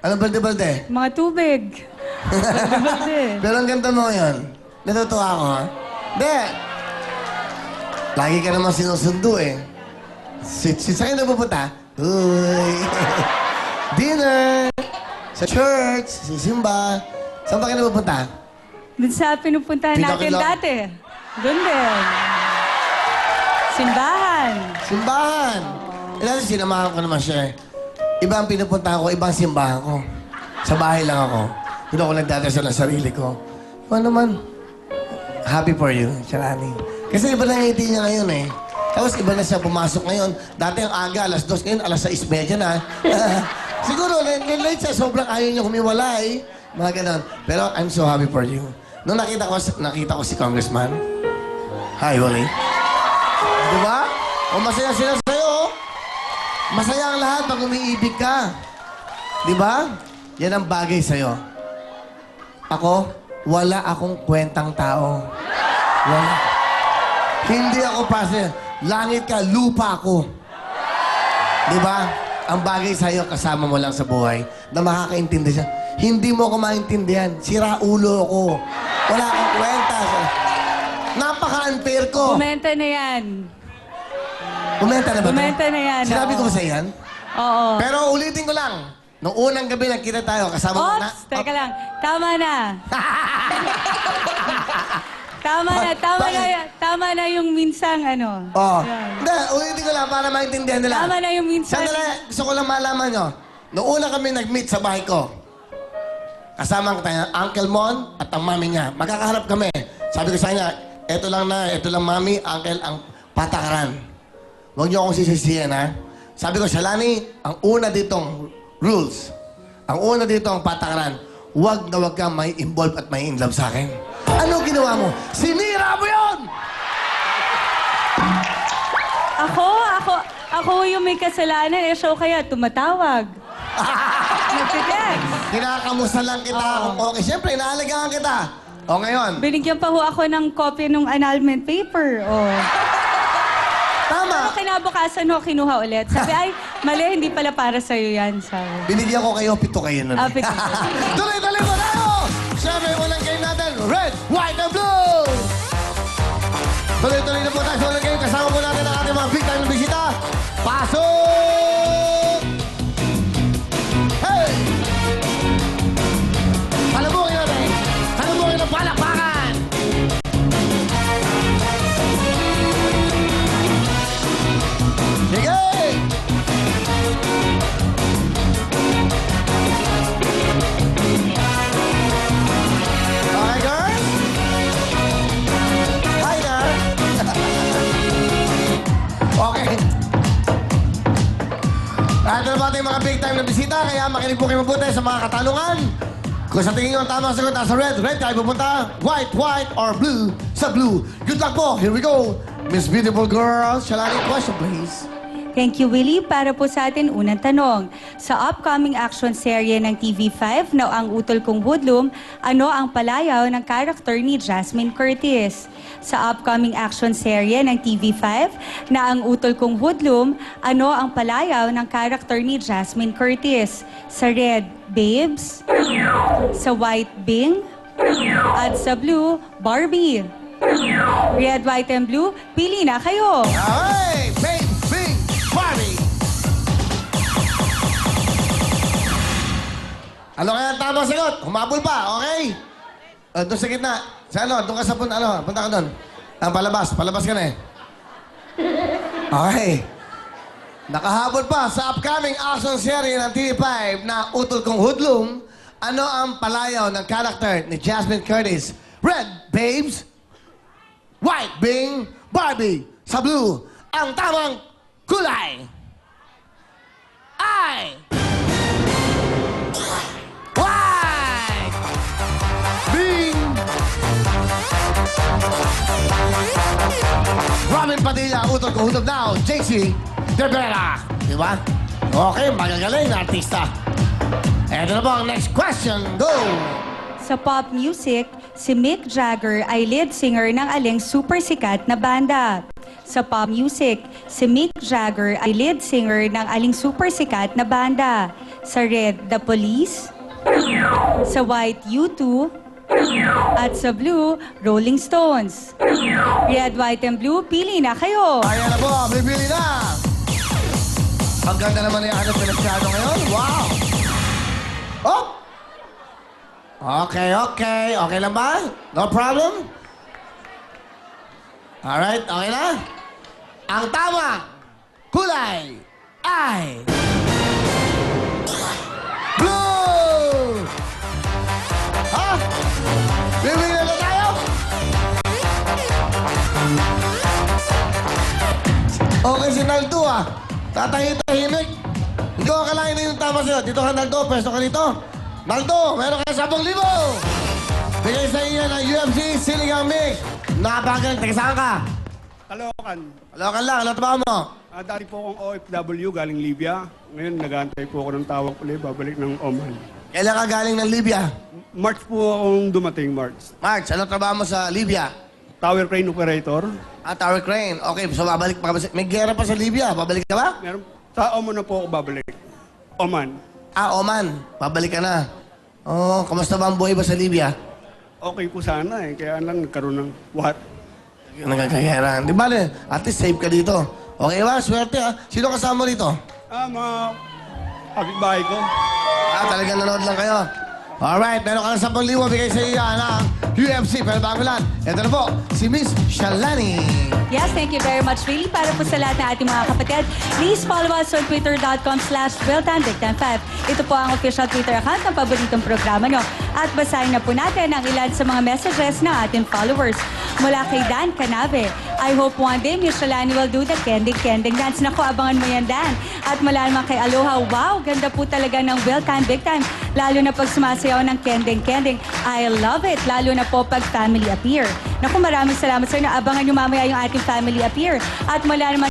Anong balde-balde? Mga tubig. Balde-balde. Pero ang ganda mo ngayon. Natutuwa ako, ha? Hindi. Lagi ka naman sinusundo, eh. Saan ka na pupunta? Uy. Dinner. Sa church. Sa simba. Saan ba ka na pupunta? Doon sa pinupuntahan Pino natin Kilo? dati. Doon din. Simbahan. Simbahan. Ilan sinamahan ko naman siya, eh. Iba ang pinupuntahan ko, ibang simbahan ko. Sa bahay lang ako. Hindi ako nagdadasal ng sarili ko. Ano naman? Happy for you, Shalani. Kasi iba na ngiti niya ngayon, eh. Tapos iba na siya pumasok ngayon. Dati ang aga, alas 2, ngayon alas 6:30 na. Siguro, late siya, sobrang ayaw niya humiwalay. Mga ganon. Pero I'm so happy for you. Nung nakita ko si Congressman. Hi, Wally. Diba? O masaya sila sa'yo, oh. Masaya ang lahat pag umiibig ka. Diba? Yan ang bagay sa'yo. Ako, wala akong kwentang tao. Wala. Hindi ako pase. Langit ka, lupa ako. Diba? Ang bagay sa'yo, kasama mo lang sa buhay na makakaintindi siya. Hindi mo ako maintindihan. Sira ulo ako. Wala akong kwenta. Napaka-unfair ko. Kumenta na yan. Kumenta na ba ito? Kumenta na yan. Sinabi ko oo. ba sa yan? Oo. Pero ulitin ko lang. Noong unang gabi nagkita tayo, kasama mo na... Oops! Teka lang. Tama na. Tama na yung minsang ano. Oh. Yan. Hindi, ulitin ko lang para maintindihan nila. Tama na yung minsang. Sandali, gusto ko lang malaman nyo. Noong una kami nag-meet sa bahay ko, kasama ko tayo, Uncle Mon at ang mami niya. Magkakaharap kami. Sabi ko sa kanya, eto lang mami, Uncle, ang patakaran. Huwag niyo akong sisisiyan, ha? Sabi ko, Shalani, ang una ditong rules, ang una dito ang patakaran, huwag na huwag kang may involve at may in-love sa akin. Ano ginawa mo? Sinira mo yun! Ako yung may kasalanan. Eh, show kaya tumatawag. Nagtitext. Kinakamusta lang kita. Okay, siyempre, inaalagaan kita. O ngayon, Binigyan pa ho ako ng copy ng annulment paper. Oh. tama. Pero kinabukasan ho, kinuha ulit. Sabi, ay, mali, hindi pala para sa'yo yan. Sabi. Binigyan ko kayo, pito kayo nun. Pito kayo. Tuloy-tuloy mo tayo! Siyempre, unang game natin, red, white, and blue! Tuloy-tuloy na po tayo sa unang game. Kasama po natin ang ating mga big time na bisita. Pasok! Hey! Palabukin natin! Palabukin ng palakpakan! Sige! Okay, girls? Hi there! Okay. Ito na ba ating mga big time na bisita, kaya makinig po kayo mabuti sa mga katanungan. Kung sa tingin nyo ang tamang sagot nasa red, red tayo pupunta. White, white, or blue, sa blue. Good luck po. Here we go. Miss Beautiful Girl, Shalani, question please. Thank you, Willie. Para po sa atin, unang tanong. Sa upcoming action serye ng TV5 na Ang Utol Kong Hoodlum, ano ang palayaw ng karakter ni Jasmine Curtis? Sa upcoming action serye ng TV5 na Ang Utol Kong Hoodlum, ano ang palayaw ng karakter ni Jasmine Curtis? Sa red, Babes. Sa white, Bing. At sa blue, Barbie. Red, white, and blue, pili na kayo. Okay, babe, bing, Barbie. Ano kaya ang tamang sagot? Humabol pa, okay? Doon sa gitna. Sa ano? Doon ka sa punta, ano? Punta ka doon. Palabas. Palabas ka na eh. Okay. Nakahabol pa sa upcoming action series ng TV5 na Utol Kong Hoodlum. Ano ang palayaw ng karakter ni Jasmine Curtis? Red, Babes. White, Bing. Barbie. Sa blue, ang tamang kulay ay... White! Bing! Robin Padilla, Utol Kong Hoodlum now. JC De Vera. Diba? Okay, magagaling na artista. Eto na po ang next question. Go! Sa pop music, si Mick Jagger ay lead singer ng aling super sikat na banda. Sa pop music, si Mick Jagger ay lead singer ng aling super sikat na banda. Sa red, The Police. Sa white, U2. At sa blue, Rolling Stones. Red, white, and blue, pili na kayo. Ayan na po, bibili na! Ang ganda naman yung ano pinagsyado ngayon. Wow! Oh! Okay. Okay lang ba? No problem? Alright, okay na? Ang tama kulay ay blue! Ha? Bibili na tayo? Okay si Naldo ah. Tatahi-tahimik. Hindi ko akalain na yung tama sa'yo. Dito ka, Naldo. Pwesto ka dito. Naldo, meron ka 10,000. Bigay sa iyo ng UFC Siligang Mix. Napagaling. Taga saan ka? Caloocan. Kalokan lang. Ano trabaho mo? Dati po akong OFW galing Libya. Ngayon, nag-aantay po ako ng tawag ulit, babalik ng Oman. Kailan ka galing ng Libya? March po akong dumating, March. March, ano trabaho mo sa Libya? Tower crane operator. Tower crane. Okay, so babalik pa ka ba? May gera pa sa Libya. Babalik ka ba? Meron, sa Oman na po ako babalik. Oman. Oman. Babalik ka na. Oh, kamusta ba ang buhay ba sa Libya? Okay po sana eh, kaya lang nagkaroon ng what? Nagkakayaran. Di ba, at least safe ka dito. Okay ba? Swerte ha. Sino kasama mo dito? Mga kapitbahay ko. Talagang nanood lang kayo. Alright, meron ka ng 10,000 bigay sa iyo ng UFC. Pero bago lang, ito na po, si Miss Shalani. Yes, thank you very much, really. Para po sa lahat ng ating mga kapatid, please follow us on twitter.com/BeltanVictim5. Ito po ang official Twitter account ng paboritong programa nyo. At basahin na po natin ang ilan sa mga messages ng ating followers. Mula kay Dan Canave, I hope one day Miss Shalani will do the kending dance. Naku, abangan mo yan, Dan. At mula naman kay Aloha, wow, ganda po talaga ng Beltan Big Time. Lalo na pag sumasayaw ng kending. I love it. Lalo na po pag family appear. Naku, maraming salamat sa inyo. Abangan nyo mamaya yung ating family appear. At mula naman